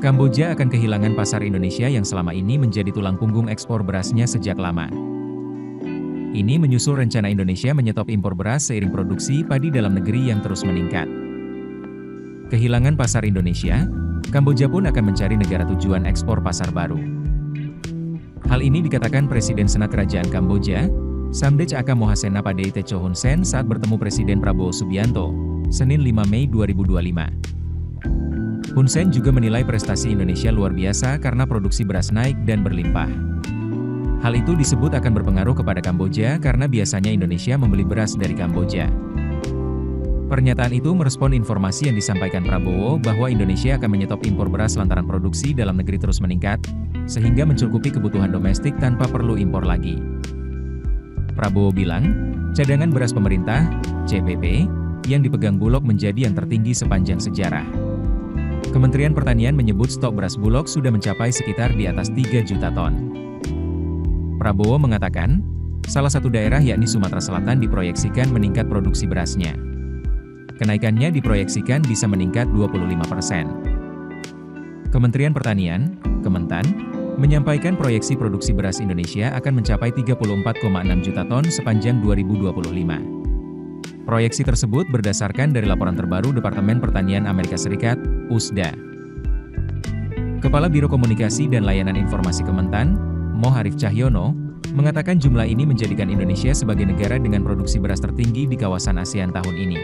Kamboja akan kehilangan pasar Indonesia yang selama ini menjadi tulang punggung ekspor berasnya sejak lama. Ini menyusul rencana Indonesia menyetop impor beras seiring produksi padi dalam negeri yang terus meningkat. Kehilangan pasar Indonesia, Kamboja pun akan mencari negara tujuan ekspor pasar baru. Hal ini dikatakan Presiden Senat Kerajaan Kamboja, Samdech Aka Mohasena Padae Techo Hun Sen saat bertemu Presiden Prabowo Subianto, Senin 5 Mei 2025. Hun Sen juga menilai prestasi Indonesia luar biasa karena produksi beras naik dan berlimpah. Hal itu disebut akan berpengaruh kepada Kamboja karena biasanya Indonesia membeli beras dari Kamboja. Pernyataan itu merespon informasi yang disampaikan Prabowo bahwa Indonesia akan menyetop impor beras lantaran produksi dalam negeri terus meningkat, sehingga mencukupi kebutuhan domestik tanpa perlu impor lagi. Prabowo bilang, cadangan beras pemerintah, CPP, yang dipegang Bulog menjadi yang tertinggi sepanjang sejarah. Kementerian Pertanian menyebut stok beras Bulog sudah mencapai sekitar di atas 3 juta ton. Prabowo mengatakan, salah satu daerah yakni Sumatera Selatan diproyeksikan meningkat produksi berasnya. Kenaikannya diproyeksikan bisa meningkat 25%. Kementerian Pertanian, Kementan, menyampaikan proyeksi produksi beras Indonesia akan mencapai 34,6 juta ton sepanjang 2025. Proyeksi tersebut berdasarkan dari laporan terbaru Departemen Pertanian Amerika Serikat, USDA. Kepala Biro Komunikasi dan Layanan Informasi Kementan, Moh Arif Cahyono, mengatakan jumlah ini menjadikan Indonesia sebagai negara dengan produksi beras tertinggi di kawasan ASEAN tahun ini.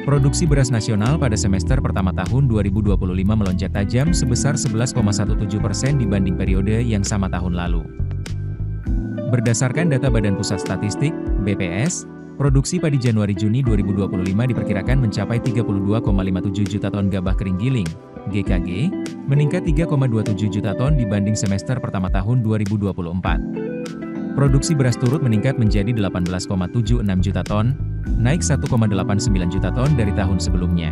Produksi beras nasional pada semester pertama tahun 2025 melonjak tajam sebesar 11,17% dibanding periode yang sama tahun lalu. Berdasarkan data Badan Pusat Statistik, BPS, produksi padi Januari-Juni 2025 diperkirakan mencapai 32,57 juta ton gabah kering giling, GKG, meningkat 3,27 juta ton dibanding semester pertama tahun 2024. Produksi beras turut meningkat menjadi 18,76 juta ton, naik 1,89 juta ton dari tahun sebelumnya.